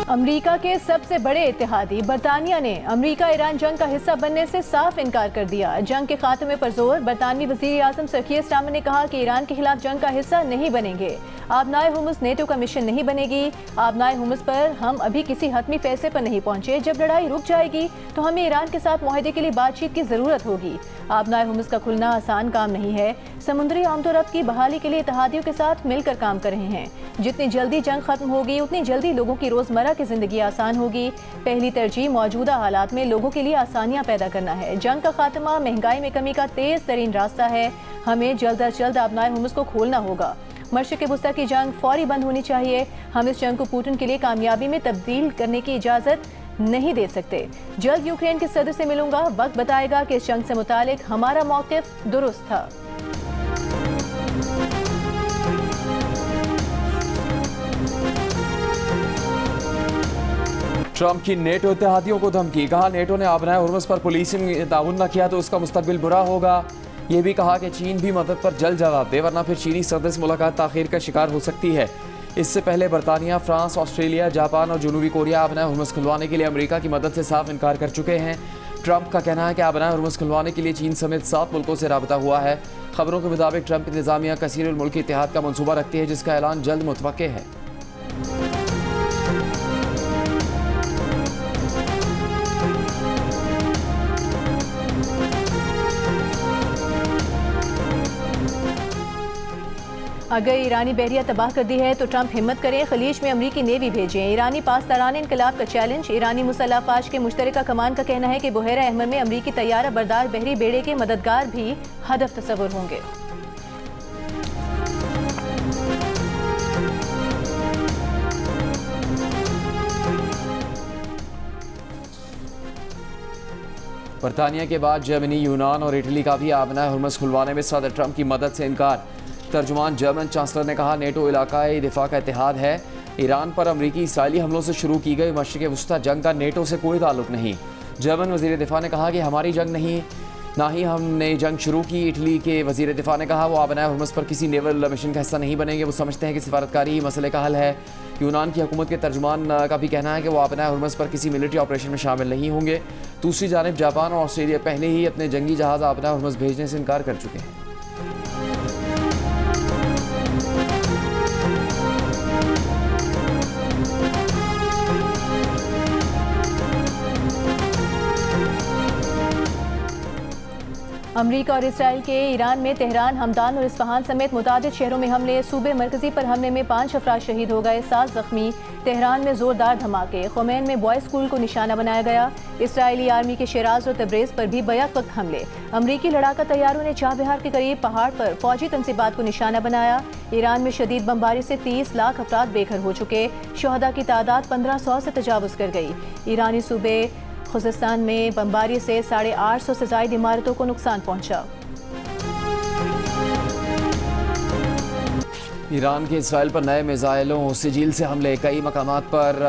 America के सबसे बड़े इत्तेहादी बरतानिया ने अमेरिका ईरान जंग का हिस्सा बनने से साफ इनकार कर दिया। जंग के खात्मे पर जोर। बरतानवी वज़ीर आज़म सर कीर स्टारमर ने कहा कि ईरान के खिलाफ जंग का हिस्सा नहीं बनेंगे। आबनाए हुर्मुज़ नेटो का मिशन नहीं बनेगी। आबनाए हुर्मुज़ पर हम अभी किसी हतमी फैसले पर नहीं पहुंचे। जब लड़ाई रुक जाएगी तो हमें ईरान के साथ मुआहदे के लिए बातचीत की जरूरत होगी। आबनाए हुर्मुज़ का खुलना आसान काम नहीं है। समुद्री आमदोरफ्त की बहाली के लिए इत्तेहादियों के साथ मिलकर काम कर रहे हैं। जितनी जल्दी जंग खत्म होगी उतनी जल्दी लोगों की रोजमर्रा की जिंदगी आसान होगी। पहली तरजीह मौजूदा हालात में लोगों के लिए आसानियां पैदा करना है। जंग का खात्मा महंगाई में कमी का तेज तरीन रास्ता है। हमें जल्द अज जल्द आबनाए हुर्मुज़ को खोलना होगा। मशरिक़ वस्ता की जंग फौरी बंद होनी चाहिए। हम इस जंग को पुतिन के लिए कामयाबी में तब्दील करने की इजाज़त नहीं दे सकते। जल्द यूक्रेन के सदर से मिलूंगा। वक्त बताएगा कि इस जंग से मुतालिक हमारा मौक़िफ़ दुरुस्त था। ट्रंप की नेटो इत्तेहादियों को धमकी। कहा नेटो ने आबनाए हुर्मुज़ पर पुलिसिंग ताउन न किया तो उसका मुस्तकबिल बुरा होगा। ये भी कहा कि चीन भी मदद पर जल्द जवाब दे वरना फिर चीनी सदर से मुलाकात ताख़ीर का शिकार हो सकती है। इससे पहले बरतानिया, फ्रांस, ऑस्ट्रेलिया, जापान और जनूबी कोरिया आबनाए हुर्मुज़ खुलवाने के लिए अमेरिका की मदद से साफ इनकार कर चुके हैं। ट्रंप का कहना है कि आबनाए हुर्मुज़ खुलवाने के लिए चीन समेत 7 मुल्कों से राबता हुआ है। खबरों के मुताबिक ट्रंप इंतजामिया कसीरुल मुल्की इत्तेहाद का मंसूबा रखती है जिसका ऐलान जल्द मुतवक्के है। अगर ईरानी बहरिया तबाह कर दी है तो ट्रंप हिम्मत करें, खलीज में अमरीकी नेवी भेजें। ईरानी पासदारान इनकलाब का चैलेंज। ईरानी मुसल्लह अफवाज के मुश्तरका कमान का कहना है कि बुहेरा अहमर में अमरीकी तैयारा बरदार बहरी बेड़े के मददगार भी हदफ तस्वुर होंगे। बरतानिया के बाद जर्मनी, यूनान और इटली का भी आबनाए हुर्मुज़ खुलवाने में सदर ट्रंप की मदद से इनकार। तर्जुमान जर्मन चांसलर ने कहा नेटो इलाकाई दिफा का इत्तेहाद है। ईरान पर अमरीकी इसराइली हमलों से शुरू की गई मशरिक़ वस्ता जंग का नेटो से कोई ताल्लुक नहीं। जर्मन वज़ीर दिफा ने कहा कि हमारी जंग नहीं, ना ही हमने जंग शुरू की। इटली के वज़ीर दिफा ने कहा वो आबनाए हुर्मुज़ पर किसी नेवल मिशन का हिस्सा नहीं बनेंगे। वो समझते हैं कि सिफारतकारी ही मसले का हल है। यूनान की हुकूमत के तर्जुमान का भी कहना है कि वो आबनाए हुर्मुज़ पर किसी मिलिट्री ऑपरेशन में शामिल नहीं होंगे। दूसरी जानिब जापान और ऑस्ट्रेलिया पहले ही अपने जंगी जहाज़ आबनाए हुर्मुज़ भेजने से इनकार कर चुके हैं। अमरीका और इसराइल के ईरान में तेहरान, हमदान और इस्फहान समेत मुतादिद शहरों में हमले। सूबे मरकजी पर हमले में 5 अफराद शहीद हो गए, 7 जख्मी। तेहरान में जोरदार धमाके। खुमैन में बॉयज स्कूल को निशाना बनाया गया। इसराइली आर्मी के शिराज और तब्रेज पर भी बैक वक्त हमले। अमरीकी लड़ाका तैयारों ने चाबहार के करीब पहाड़ पर फौजी तनसीबात को निशाना बनाया। ईरान में शदीद बमबारी से 30 लाख अफराद बेघर हो चुके। शुहदा की तादाद 1500 से तजावुज़ कर गई। ईरानी सूबे खुज़स्तान में बमबारी से 850 से ज़ायद इमारतों को नुकसान पहुंचा। ईरान के इसराइल पर नए मिसाइलों से झील से हमले। कई मकामात पर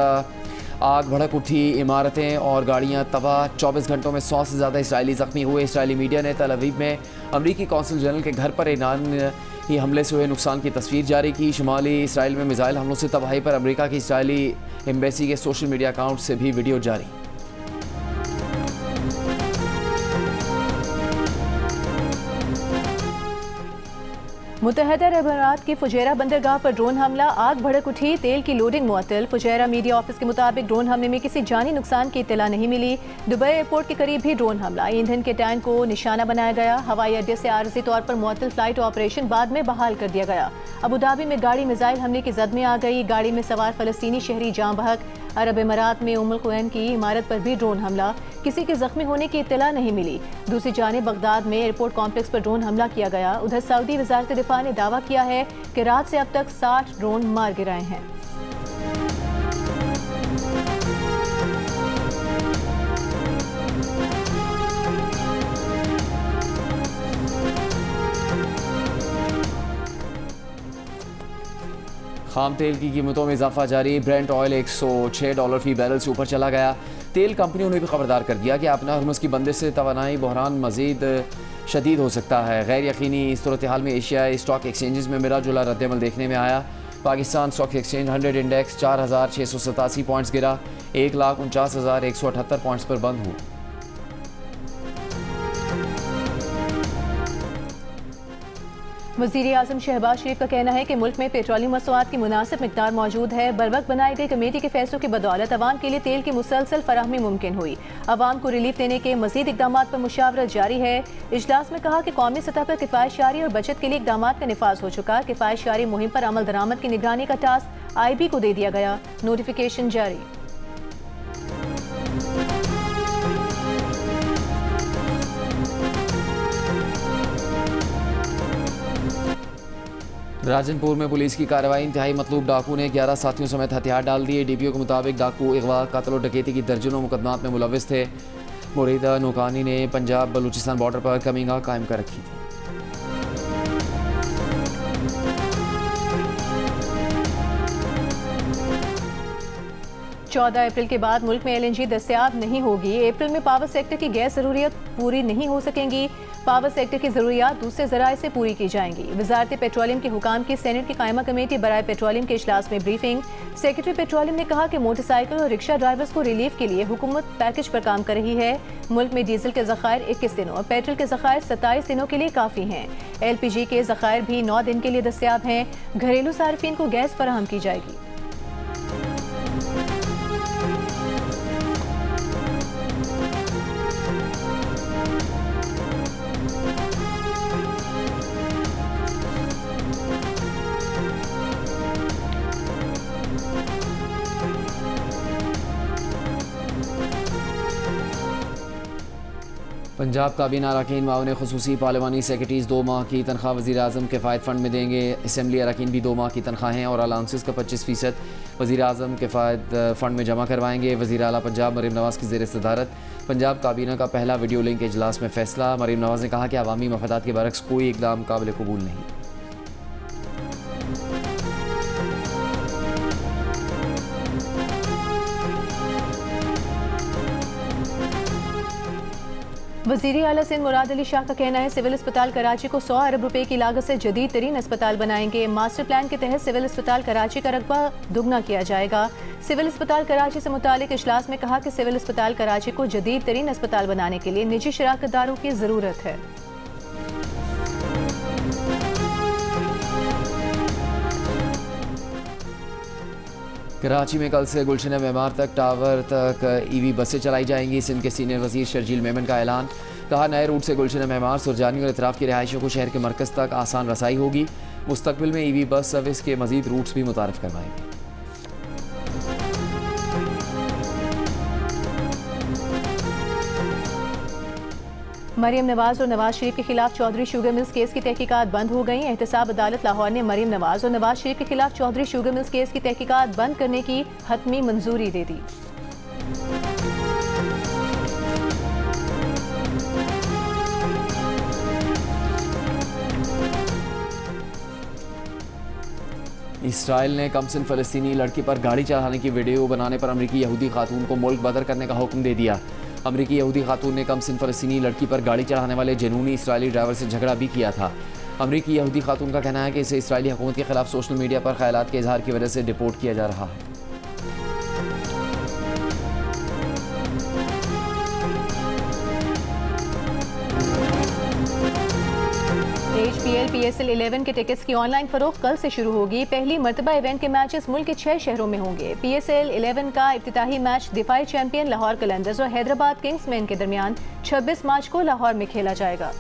आग भड़क उठी। इमारतें और गाड़ियां तबाह। 24 घंटों में 100 से ज़्यादा इसराइली ज़ख्मी हुए। इसराइली मीडिया ने तल अवीव में अमरीकी कौंसल जनरल के घर पर ईरानी हमले से हुए नुकसान की तस्वीर जारी की। शुमाली इसराइल में मिसाइल हमलों से तबाही पर अमरीका की इसराइली एम्बेसी के सोशल मीडिया अकाउंट से भी वीडियो जारी। मुत्तहदा अरब अमीरात की फुजैरा बंदरगाह पर ड्रोन हमला। आग भड़क उठी। तेल की लोडिंग मुअत्तल। फुजैरा मीडिया ऑफिस के मुताबिक ड्रोन हमले में किसी जानी नुकसान की इत्तला नहीं मिली। दुबई एयरपोर्ट के करीब भी ड्रोन हमला। ईंधन के टैंक को निशाना बनाया गया। हवाई अड्डे से आरजी तौर पर मुअत्तल फ्लाइट ऑपरेशन बाद में बहाल कर दिया गया। अबू धाबी में गाड़ी मिसाइल हमले की जद में आ गई। गाड़ी में सवार फलस्तीनी शहरी जाँ बहक। अरब अमीरात में उम्मुल कुवैन की इमारत पर भी ड्रोन हमला। किसी के जख्मी होने की इत्तला नहीं मिली। दूसरी जानिब बगदाद में एयरपोर्ट कॉम्प्लेक्स पर ड्रोन हमला किया गया। उधर सऊदी वज़ारत दिफा ने दावा किया है कि रात से अब तक 60 ड्रोन मार गिराए हैं। खाम तेल की कीमतों में इजाफा जारी। ब्रेंट ऑयल $106 फी बैरल से ऊपर चला गया। तेल कंपनियों ने भी खबरदार कर दिया कि आबनाए हुर्मुज़ की बंदिश से तवानाई बहरान मज़ीद शदीद हो सकता है। गैर यकीनी इस सूरत हाल में एशियाई स्टॉक एक्सचेंजेस में मिला जुला रद्दमल देखने में आया। Pakistan stock exchange 100 index 4,687 points गिरा, 1,49,178 पॉइंट्स पर बंद हुआ। वज़ीर आज़म शहबाज शरीफ का कहना है कि मुल्क में पेट्रोलियम मसनूआत की मुनासिब मिकदार मौजूद है। बरवक्त बनाई गई कमेटी के फैसलों की बदौलत अवाम के लिए तेल की मुसलसल फराहमी मुमकिन हुई। अवाम को रिलीफ देने के मजीद इकदाम पर मुशावरत जारी है। इजलास में कहा कि कौमी सतह पर किफ़ायतशारी और बचत के लिए इकदाम का निफाज हो चुका। किफ़ायतशारी मुहिम पर अमल दरामद की निगरानी का टास्क IB को दे दिया गया। नोटिफिकेशन जारी। राजनपुर में पुलिस की कार्रवाई, इंतहाई मतलूब डाकू ने 11 साथियों समेत हथियार डाल दिए। DPO के मुताबिक डाकू अगवा, कत्ल और डकैती की दर्जनों मुकदमात में मुलविस थे। मुरीदा नूकानी ने पंजाब बलूचिस्तान बॉर्डर पर कमिंगा कायम कर रखी थी। चौदह अप्रैल के बाद मुल्क में LNG दस्तयाब नहीं होगी। अप्रैल में पावर सेक्टर की गैस ज़रूरियत पूरी नहीं हो सकेंगी। पावर सेक्टर की ज़रूरियात दूसरे ज़राए से पूरी की जाएंगी। वजारत पेट्रोलियम के हुकाम की सेनेट की कायमा कमेटी बराए पेट्रोलियम के इजलास में ब्रीफिंग। सेक्रेटरी पेट्रोलियम ने कहा कि मोटरसाइकिल और रिक्शा ड्राइवर्स को रिलीफ के लिए हुकूमत पैकेज पर काम कर रही है। मुल्क में डीजल के ज़खायर 21 दिनों और पेट्रोल के ज़खायर 27 दिनों के लिए काफ़ी हैं। LPG के ज़खायर भी 9 दिन के लिए दस्तयाब हैं। घरेलू सार्फिन को गैस फराहम की जाएगी। पंजाब काबीना अरकान मावन खुसूसी पार्लिमानी सेक्रेटरीज 2 माह की तनख्वाह वज़ीर आज़म किफ़ायत फ़ंड में देंगे। असम्बली अरकान भी 2 माह की तनख्वाहें और अलाउंसेस का 25% वज़ीर आज़म किफ़ायत फ़ंड में जमा करवाएंगे। वज़ीर आला पंजाब मरीम नवाज़ की ज़ेर सदारत पंजाब काबीना का पहला वीडियो लिंक इजलास में फ़ैसला। मरीम नवाज़ ने कहा कि अवामी मफादात के बरक्स कोई इकदाम काबिल कबूल नहीं। वज़ीर आला सिंध मुराद अली शाह का कहना है सिविल अस्पताल कराची को 100 अरब रुपए की लागत से जदीद तरीन अस्पताल बनाएंगे। मास्टर प्लान के तहत सिविल अस्पताल कराची का रकबा दुगना किया जाएगा। सिविल अस्पताल कराची से मुतालिक इजलास में कहा कि सिविल अस्पताल कराची को जदीद तरीन अस्पताल बनाने के लिए निजी शराकतदारों की ज़रूरत है। कराची में कल से गुलशन मेमार तक टावर तक EV बसें चलाई जाएंगी। सिंध के सीनियर वजीर शर्जील मेमन का ऐलान। कहा नए रूट से गुलशन मेमार, सुरजानी और इतराफ़ की रिहायशियों को शहर के मरकज़ तक आसान रसाई होगी। मुस्तकबिल में EV बस सर्विस के मज़ीद रूट्स भी मुतारफ़ करवाएंगे। मरीम नवाज और नवाज शरीफ के खिलाफ चौधरी शुगर मिल्स केस की तहकीकात बंद हो गई। एहतसाब अदालत लाहौर ने मरीम नवाज और नवाज शरीफ के खिलाफ चौधरी शुगर मिल्स केस की तहकीकात बंद करने की हतमी मंजूरी दे दी। इसराइल ने कमसिन फ़लस्तीनी लड़की पर गाड़ी चढ़ाने की वीडियो बनाने पर अमरीकी यहूदी खातून को मुल्क बदर करने का हुक्म दे दिया। अमरीकी यहूदी खातून ने कमसिन फ़लस्तीनी लड़की पर गाड़ी चढ़ाने वाले जनूनी इसराइली ड्राइवर से झगड़ा भी किया था। अमरीकी यहूदी खातून का कहना है कि इसे इसराइली हुकूमत के खिलाफ सोशल मीडिया पर ख्यालात के इजहार की वजह से डिपोर्ट किया जा रहा है। HPL PSL 11 के टिकट्स की ऑनलाइन फरोख्त कल से शुरू होगी। पहली मरतबा इवेंट के मैचेस मुल्क के 6 शहरों में होंगे। PSL 11 का इफ्तिताही मैच दिफाई चैंपियन लाहौर कलंदर्स और हैदराबाद किंग्समैन के दरमियान 26 मार्च को लाहौर में खेला जाएगा।